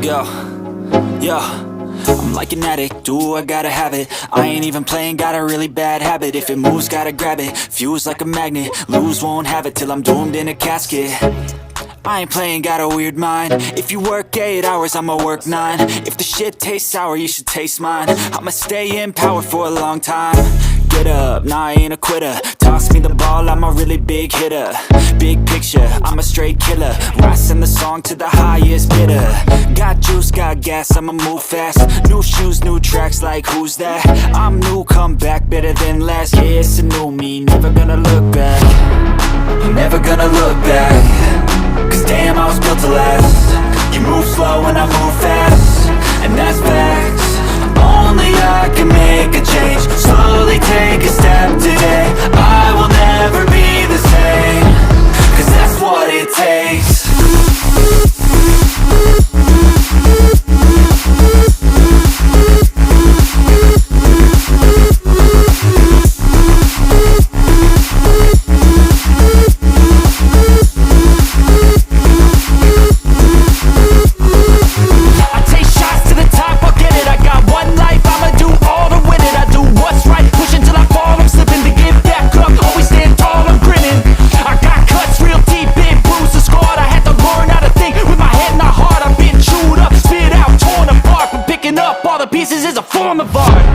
go, yo. I'm like an addict, do I gotta have it. I ain't even playing, got a really bad habit. If it moves, gotta grab it, fuse like a magnet. Lose, won't have it till I'm doomed in a casket. I ain't playing, got a weird mind. If you work 8 hours, I'ma work 9. If the shit tastes sour, you should taste mine. I'ma stay in power for a long time. Get up, nah, I ain't a quitter. Toss me the ball, I'm a really big hitter. Big picture, I'm a straight killer. Rising the song to the highest bidder. Got juice, got gas, I'ma move fast. New shoes, new tracks, like who's that? I'm new, come back, better than last. Yeah, it's a new me, never gonna look back. Never gonna look back. Cause damn, I was built to last. You move slow and I move fast, and that's facts. Only I can make a change. Slowly take a step today. I will never be the same. Cause that's what it takes. Is a form of art.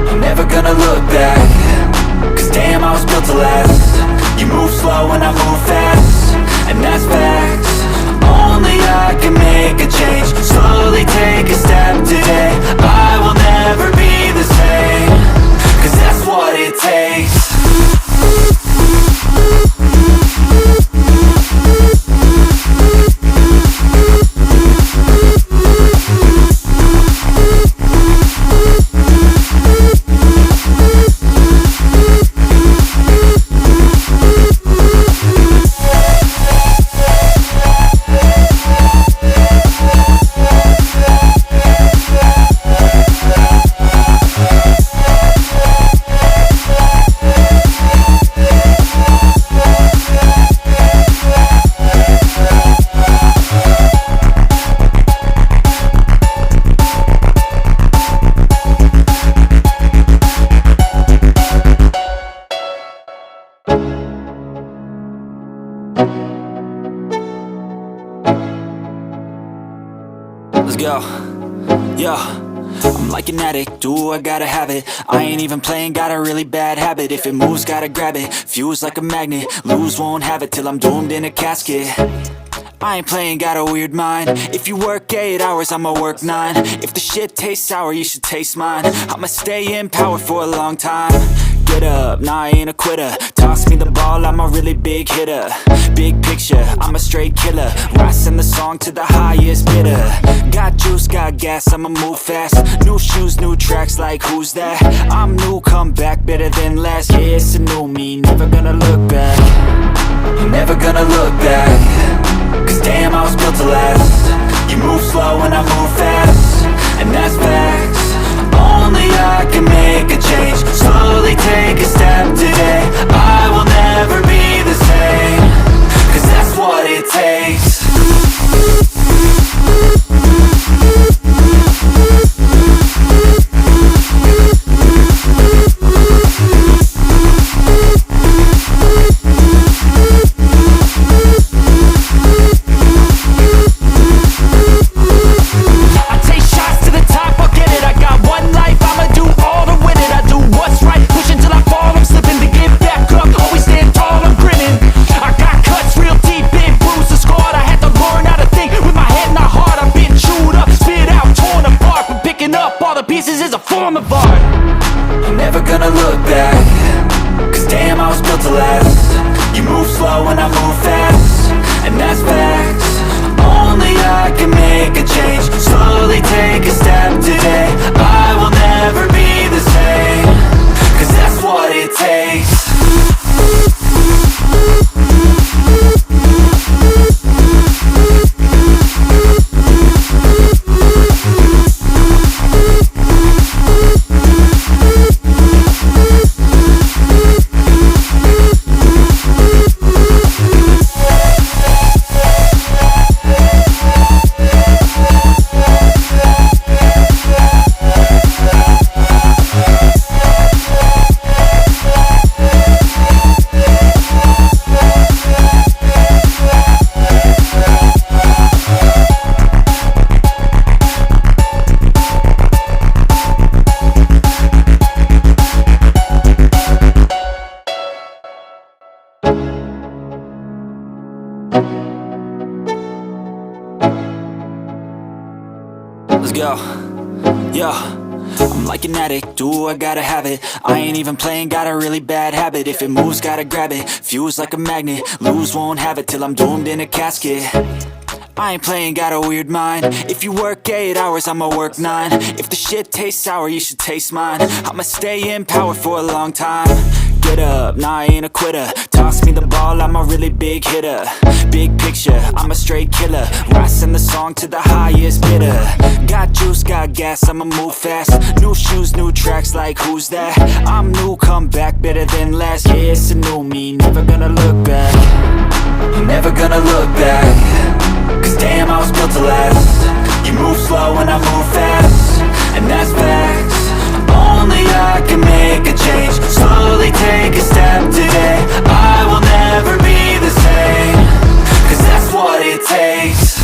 I'm never gonna look back. Cause damn, I was built to last. You move slow and I move fast, and that's facts. Only I can make a change. Slowly take a step today. I will never be the same. Cause that's what it takes. Let's go, yo. I'm like an addict, do I gotta have it. I ain't even playing, got a really bad habit. If it moves, gotta grab it, fuse like a magnet. Lose, won't have it till I'm doomed in a casket. I ain't playing, got a weird mind. If you work 8 hours, I'ma work 9. If the shit tastes sour, you should taste mine. I'ma stay in power for a long time. Get up, nah, I ain't a quitter. Toss me the ball, I'm a really big hitter. Big picture, I'm a straight killer. Rising the song to the highest bidder. Got juice, got gas, I'ma move fast. New shoes, new tracks, like who's that? I'm new, come back, better than last. Yeah, it's a new me, never gonna look back. Never gonna look back. Cause damn, I was built to last. You move slow and I move fast, and that's facts. Only I can make a change. Slowly take a step today. I will never be the same. Cause that's what it takes. go. Yo, I'm like an addict, do I gotta have it. I ain't even playing, got a really bad habit. If it moves, gotta grab it, fuse like a magnet. Lose, won't have it till I'm doomed in a casket. I ain't playing, got a weird mind. If you work 8 hours, I'ma work 9. If the shit tastes sour, you should taste mine. I'ma stay in power for a long time. Get up, nah, I ain't a quitter. Toss me the ball, I'm a really big hitter. Big picture, I'm a straight killer. Rising the song to the highest bidder. Got juice, got gas, I'ma move fast. New shoes, new tracks, like who's that? I'm new, come back, better than last. Yeah, it's a new me, never gonna look back. Never gonna look back. Cause damn, I was built to last. You move slow and I move fast, and that's facts. Only I can make a change. Slowly take a step today. I will never be the same. Cause that's what it takes.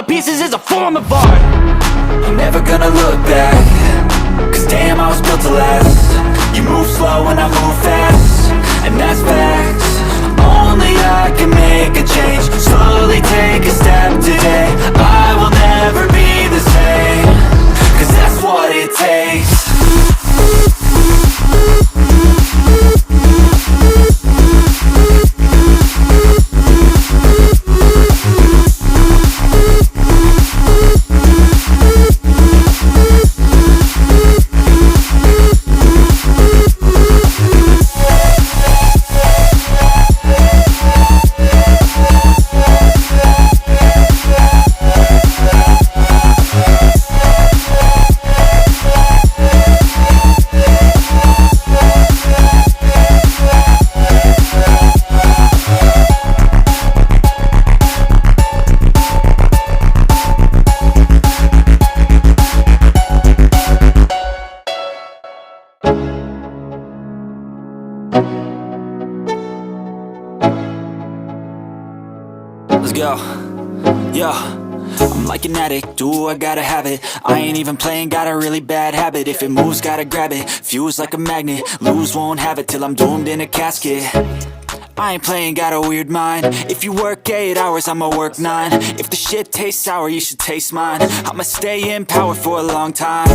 Pieces is a form of art. I'm never gonna look back. Cause damn, I was built to last. You move slow and I move fast, and that's facts. Only I can make a change. Slowly take a step today. I will never be the same. Cause that's what it takes. Let's go. Yo, I'm like an addict, do I gotta have it. I ain't even playing, got a really bad habit. If it moves, gotta grab it, fuse like a magnet. Lose, won't have it till I'm doomed in a casket. I ain't playing, got a weird mind. If you work 8 hours, I'ma work 9. If the shit tastes sour, you should taste mine. I'ma stay in power for a long time.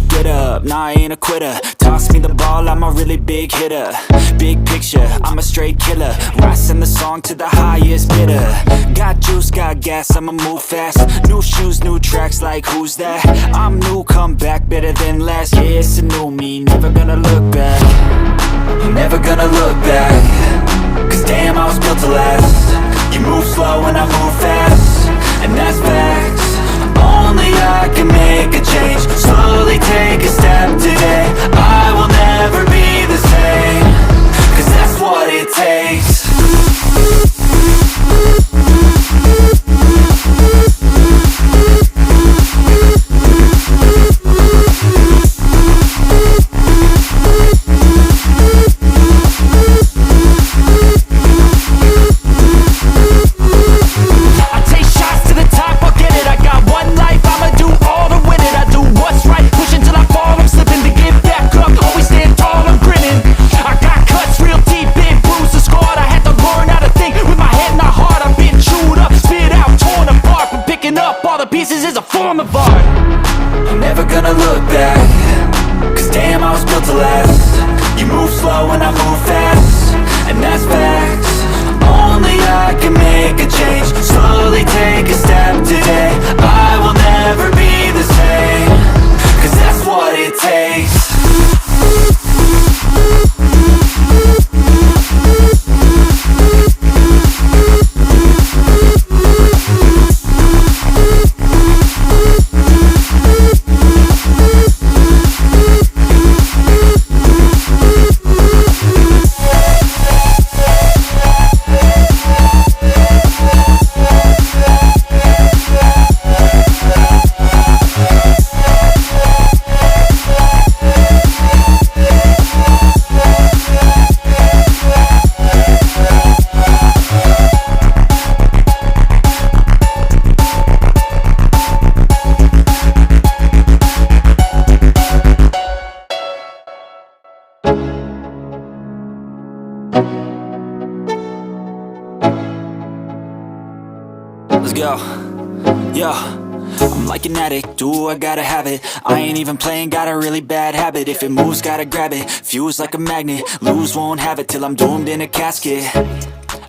Get up, nah, I ain't a quitter. Toss me the ball, I'm a really big hitter. Big picture, I'm a straight killer. Rising the song to the highest bidder. Got juice, got gas, I'ma move fast. New shoes, new tracks, like who's that? I'm new, come back, better than last. Yeah, it's a new me, never gonna look back. Never gonna look back. Cause damn, I was built to last. You move slow and I move fast, and that's facts. Only I can make a change. Slowly take a step today. I will never be the same. Cause that's what it takes. Push until I fall go. Yo, I'm like an addict, do I gotta have it. I ain't even playing, got a really bad habit. If it moves, gotta grab it, fuse like a magnet. Lose, won't have it till I'm doomed in a casket.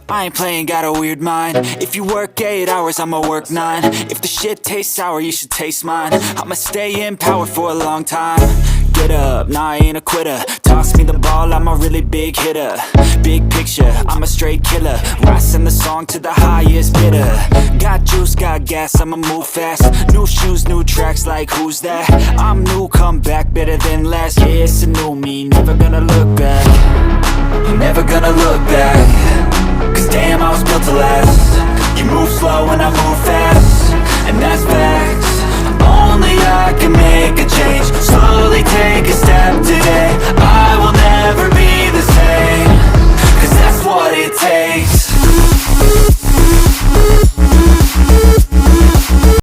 I ain't playing, got a weird mind. If you work 8 hours, I'ma work 9. If the shit tastes sour, you should taste mine. I'ma stay in power for a long time. Get up, nah, I ain't a quitter. Toss me the ball, I'm a really big hitter. Big picture, I'm a straight killer. Rising the song to the highest bidder. Got juice, got gas, I'ma move fast. New shoes, new tracks, like who's that? I'm new, come back, better than last. Yeah, it's a new me, never gonna look back. Never gonna look back. Cause damn, I was built to last. You move slow and I move fast, and that's facts. Only I can make a change. Slowly take a step